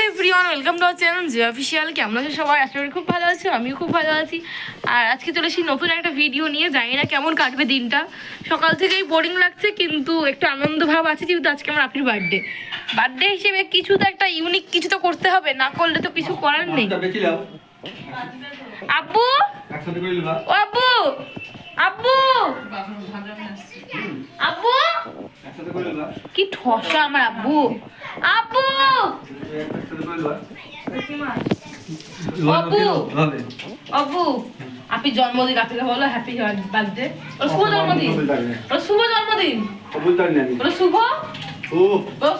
Hello everyone, welcome to our channel J official. কেমন আছে সবাই? আশা করি খুব ভালো আছে, আমিও খুব ভালো আছি। আর আজকে চলে এসেছি নতুন একটা ভিডিও নিয়ে। জানি না কেমন কাটবে দিনটা, সকাল থেকেই বোরিং লাগছে, কিন্তু একটু আনন্দ ভাব আছে যেহেতু আজকে আমার আপির বার্থডে হিসেবে কিছু তো একটা ইউনিক কিছু তো করতে হবে, না করলে তো কিছু করার নেই। আব্বু, ও আব্বু, আব্বু, আব্বু, কি ঠসা আমার আব্বু। আব্বু, আব্বু, আব্বু, আপনি জন্মদিন, আপনাকে বলো হ্যাপি বার্থডে। শুভ জন্মদিন, শুভ জন্মদিন, শুভ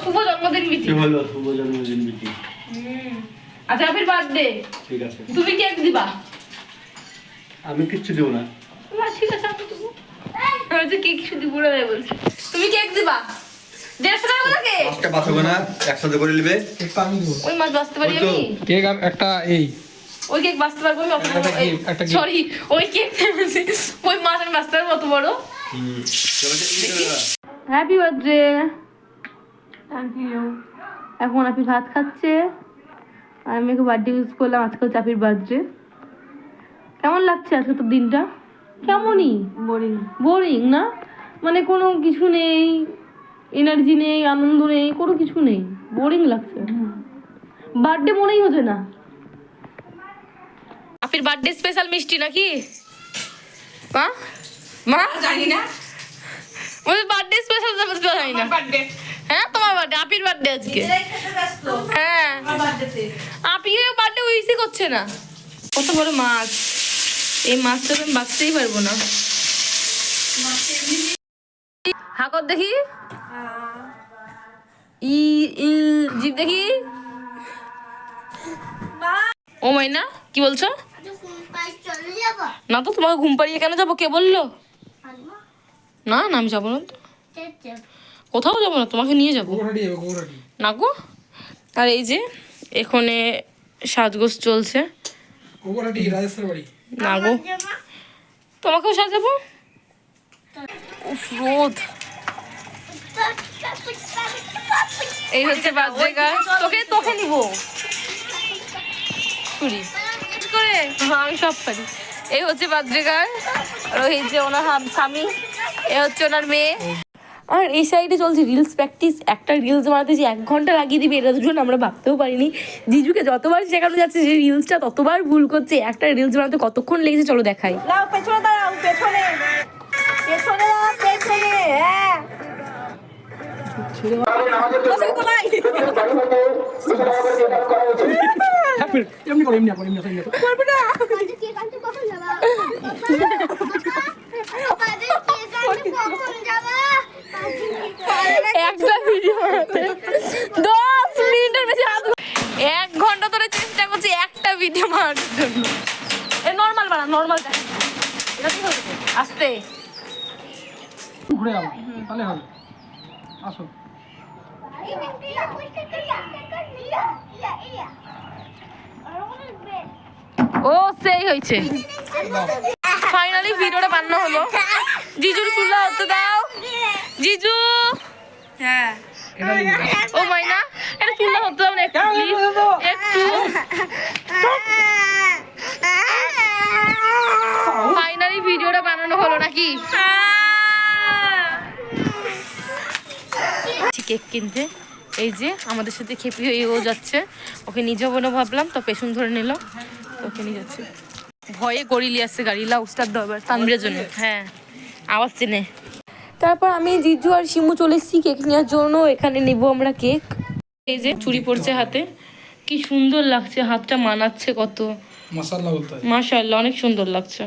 শুভ জন্মদিন মিটি। শুভ জন্মদিন মিটি। আচ্ছা হ্যাপি বার্থডে। ঠিক আছে, তুমি কেক দিবা? আমি কিচ্ছু দেব না। ঠিক আছে, আমি দেবো। কেক কিছু দিব না বলছি, তুমি কেক দিবা? 150 টাকা লাগে। আজকে বাঁচবে না, একসাথে করে নেবে। ওই মাছ বাঁচতে পারি আমি? কেক একটা এই ওই কেক বাঁচতে পারবো আমি? সরি, ওই কেক ওই মাছ আমি বাঁচতে পারবো অত বড়? Happy birthday. Thank you. এখন আপনি ভাত খাচ্ছে আর আমি একটু বার্থডে ইউজ করলাম। আজকে হচ্ছে আপির বার্থডে। কেমন লাগছে আজকে তোর দিনটা? কেমনই বোরিং বোরিং না, মানে কোনো কিছু নেই, এনার্জি নেই, আনন্দ নেই, কোনো কিছু নেই, বোরিং লাগছে। বার্থডে মনেই হচ্ছে না। আপির বার্থডে স্পেশাল মিষ্টি নাকি মা? মা জানি না, ওদের বার্থডে স্পেশাল জানি না। হ্যাঁ তোমার বার্থডে, আপির বার্থডে আজকে। হ্যাঁ আপির বার্থডে উইসই করছে না। কত বড় মাছ, এই মাছটা আমি বাঁচতেই পারবো না। হাকর দেখি, ই জিভ দেখি। ও মাইনা কি বলছো? না তো, তোমাকে ঘুম পাড়িয়ে কেন যাবো? কে বললো? না না আমি যাবো না তো, কোথাও যাবো না, তোমাকে নিয়ে যাবো না গো। আর এই যে এখানে সাজগোজ চলছে না গো, তোমাকেও সাজাবো। উফ রোদ। এই হচ্ছে বার্থডে গার্ল, তোকে নিবো করে। হ্যাঁ আমি সব পারি। এই হচ্ছে বার্থডে গার্ল, আর ওই যে ওনার স্বামী, এ হচ্ছে ওনার মেয়ে। আর এই সাইডে চলছে রিলস প্র্যাকটিস। একটা রিলস বানাতে যে 1 ঘন্টা লাগিয়ে দিবে, এটা দুজন আমরা ভাবতেও পারিনি। জিজুকে যতবার শেখানো যাচ্ছে যে রিলসটা, ততবার ভুল করছে। একটা রিলস বানাতে কতক্ষণ লেগেছে চলো দেখাই। পেছনে দাঁড়াও, পেছনে পেছনে দাঁড়াও, পেছনে। হ্যাঁ এমনি করো, এমনি করো, এমনি করো। একটা ভিডিও 10 মিনিটের বেশি, 1 ঘন্টা ধরে চেষ্টা করছি একটা ভিডিও বানানোর জন্য। নর্মাল বানা, নর্মাল আস্তে ঘুরে যাও, তাহলে হবে। আসো। ও সেই হয়েছে। ফাইনালি ভিডিওটা বানানো হলো। জিজুর চুলা হতে দাও। জিজু, হ্যাঁ ও মাইনা, এটা চুলা হতে দাও না একটু প্লিজ, একটু। ফাইনালি ভিডিওটা বানানো হলো নাকি? কেক কিনতে এই যে আমাদের সাথে খেপি হয়ে ও যাচ্ছে। ওকে নিজে বলে ভাবলাম, তো পেছন ধরে নিল, ওকে নিয়ে যাচ্ছে। ভয়ে গড়িলি আসছে গাড়ি, লাউ স্টার দরবার তানবিরের জন্য। হ্যাঁ আওয়াজ চেনে। তারপর আমি জিজু আর শিমু চলে এসেছি কেক নেওয়ার জন্য। এখানে নেবো আমরা কেক। এই যে চুড়ি পড়ছে হাতে, কি সুন্দর লাগছে, হাতটা মানাচ্ছে কত। মাশাআল্লাহ বলতে হয়। মাশাআল্লাহ অনেক সুন্দর লাগছে।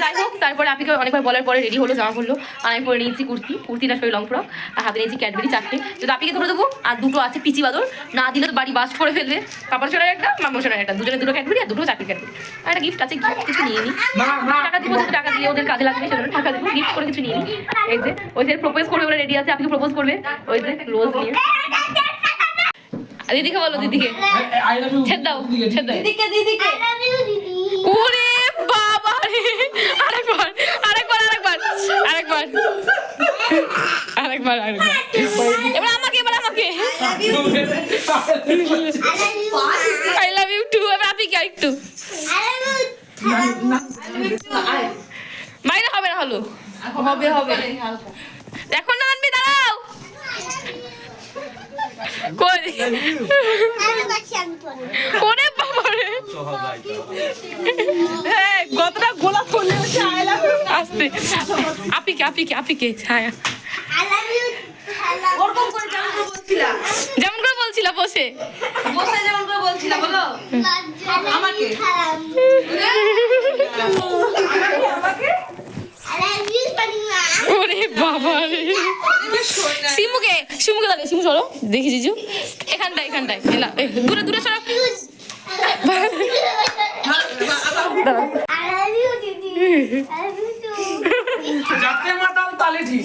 যাই হোক, তারপরে আপিকে অনেকবার বলার পরে রেডি হলো, জামা পড়লো। আর আমি পরে নিয়েছি কুর্তিটা শরীর লং ফ্রক, আর হাতে নিয়েছি ক্যাডবেরি 4টে। যদি আপিকে দুটো দেবো, আর দুটো আছে পিচি বাদর, না দিলে তো বাড়ি বাস্ট করে ফেলবে। পাপার সোনার একটা, মামার সোনার একটা, দুজনে দুটো ক্যাডবেরি আর দুটো 4টে ক্যাডবেরি। আর একটা গিফট আছে, গিফট কিছু নিয়ে নিই। টাকা দিব, টাকা দিয়ে ওদের কাজে লাগবে, সেজন্য টাকা দেবো, গিফট করে কিছু নিয়ে নিই। এই যে ওই যে প্রপোজ করবে বলে রেডি আছে, আপিকে প্রপোজ করবে ওই যে রোজ নিয়ে। দিদিকে বলো, দিদিকে ছেদ দাও, ছেদ দাও দিদিকে, দিদিকে। ওরে বাবা রে, আরেকবার আরেকবার আরেকবার আরেকবার আরেকবার আরেকবার, এবার আমাকে, এবার আমাকে। I love you too. এবার আপনি কি আরেকটু বাইরে হবে না হলো হবে হবে এখন না আনবি দাঁড়াও কই ওরে বাবা রে হ্যাঁ কতটা গোলাপ ফুল হচ্ছে আই লাভ ইউ আস্তে আপিকে ছায়া ওরকম করে যেমন করে বলছিলা যেমন করে বলছিলা বসে বসে যেমন করে বলছিলা বলো আমাকে ওরে বাবা রে শিমুকে লাগে শিমু সরো দেখি জিজু এখানটায় এলা দূরে সরো যাতে মাতাল তালে ঠিক।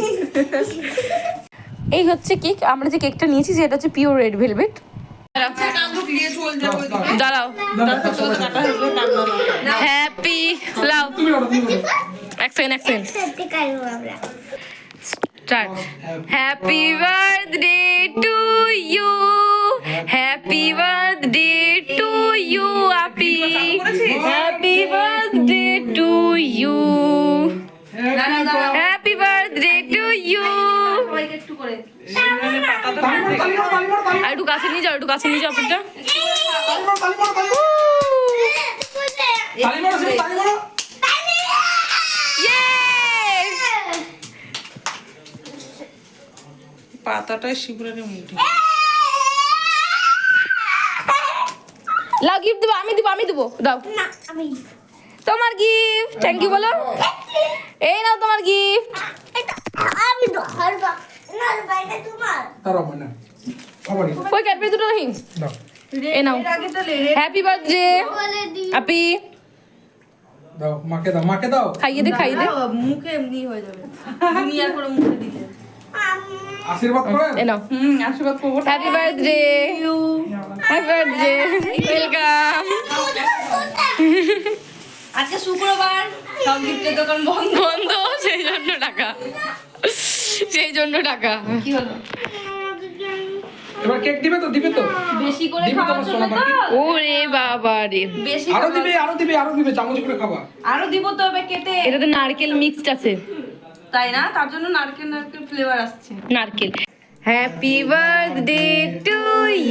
এই হচ্ছে কেক আমরা যে কেকটা নিয়েছি সেটা হচ্ছে পিওর রেড ভেলভেট দাঁড়াও হ্যাপি লাভ তুমি করো, তুমি করো। এক second start happy birthday to you happy birthday to you আপি happy birthday to you happy birthday to you একটু করে তালি মারো, আর একটু কাছে নিয়ে যাও আপনারটা তালি মারো, শিমু, তালি মারো। পাতাটায় শিবুরের মুঠি লাও গিফট দেবো আমি দেবো দাও তোমার গিফট থ্যাংক ইউ বলো এই নাও তোমার গিফট দাঁড়াও, মানে। আবারই। ওই ক্যাডবেরি দুটো রাখি দাও। এই নাও হ্যাপি বার্থডে আপি দাও, মাকে দাও। খাইয়ে দে মুখে এমনি হয়ে যাবে দুনিয়ার করে মুখে দিলে আশীর্বাদ করেন। এই নাও আশীর্বাদ করবো হ্যাপি বার্থডে ওয়েলকাম আজকে শুক্রবার সব গিফটের দোকান বন্ধ বন্ধ সেই জন্য টাকা কি হলো এবার কেক দিবে তো বেশি করে দিবে তো খাওয়ার আমার জন্য সোনা তো পাখি। ওরে বাবা রে বেশি আরো দিবে চামচ করে খাবা। আরো দিব তো এবার কেটে এটাতে নারকেল মিক্সড আছে তাই না তার জন্য নারকেল ফ্লেভার আসছে নারকেল happy birthday to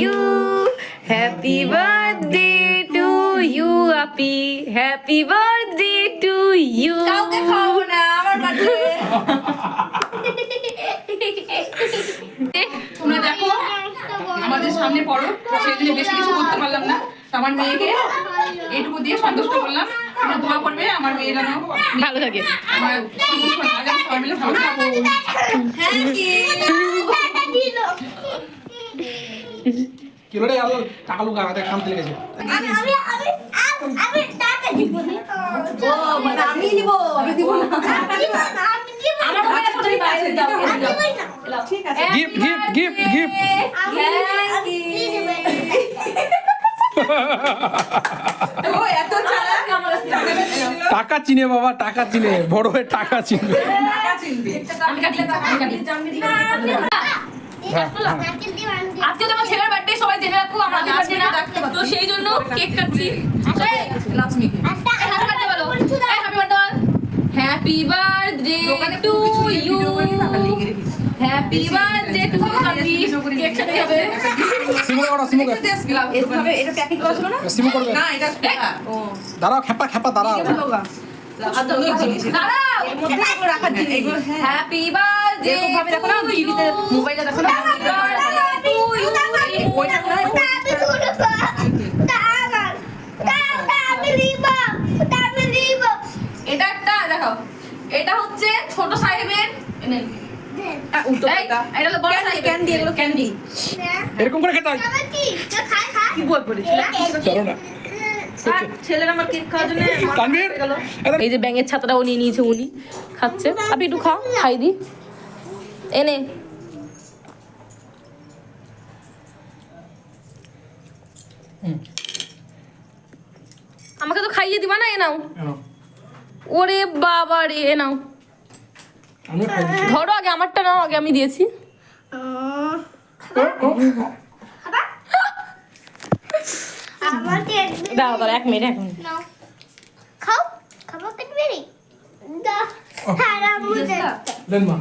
you happy birthday to you আপি হ্যাপি বার্থডে টু ইউ কাউকে খাওয়াবো না আমার বাড়িতে তোমরা দেখো আমাদের সামনে পড়ো সেই জন্য বেশি কিছু করতে পারলাম না তো আমার মেয়েকে এইটুকু দিয়ে সন্তুষ্ট করলাম তোমরা দোয়া করবে আমার মেয়ে যেন ভালো থাকে আমার সবাই মিলে ভালো থাকবো কি রে আলো টাকা লুকা হাতে খামতে লেগেছে। ও মানে আমি দিব না আমার মোবাইলে ফটো নিবা দাও ঠিক আছে গিফট ও এত চালাক আমার টাকা চিনে বাবা, টাকা চিনে, বড় হয়ে টাকা চিনবে। আমি কাটি আজকে তো আমার ছেলের বার্থডে সবাই জেনে রাখো আমার বার্থডে না তো সেই জন্য কেক কাটছি লক্ষ্মী হ্যাপি বার্থডে বলো happy birthday happy birthday to you happy birthday to আপি কেক কাটতে হবে সিমু এভাবে এটা প্যাকিং করা ছিল না করবে। না এটা ও দাঁড়াও, খেপা দাঁড়াও। দাঁড়াও এর মধ্যে এগুলো রাখার জিনিস এগুলো হ্যাঁ হ্যাপি বার্থডে এরকম ভাবে দেখো না টিভিতে মোবাইলে দেখো না ওইটা কোথায় এটা একটা দেখো এটা হচ্ছে ছোট সাহেবের এটা হলো বড় সাহেবের ক্যান্ডি এগুলো ক্যান্ডি এরকম করে খেতে হয়। কি বল পড়েছিল চলো না ছেলের আমার কেক খাওয়ার জন্য তানভীর, এই যে ব্যাঙের ছাতাটাও নিয়ে নিয়েছে উনি খাচ্ছে আপনি একটু খাই দি এনে আমাকে তো খাইয়ে দিবা না এ নাও ওরে বাবা রে এ নাও আমি খাই দিচ্ছি। ধরো আগে আমারটা নাও আগে আমি দিয়েছি ও, ও, ও। দাও দাও 1 মিনিট এখন নাও খাও খাবো ক্যাডবেরি দা সারা বুঝে দেন মা।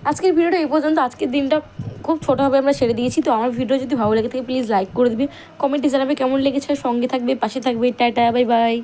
আজকের ভিডিওটা এই পর্যন্ত। আজকের দিনটা খুব ছোটোভাবে আমরা ছেড়ে দিয়েছি। তো আমার ভিডিও যদি ভালো লেগে থাকে প্লিজ লাইক করে দিবে, কমেন্টে জানাবে কেমন লেগেছে, সঙ্গে থাকবে, পাশে থাকবে। Tata, bye bye.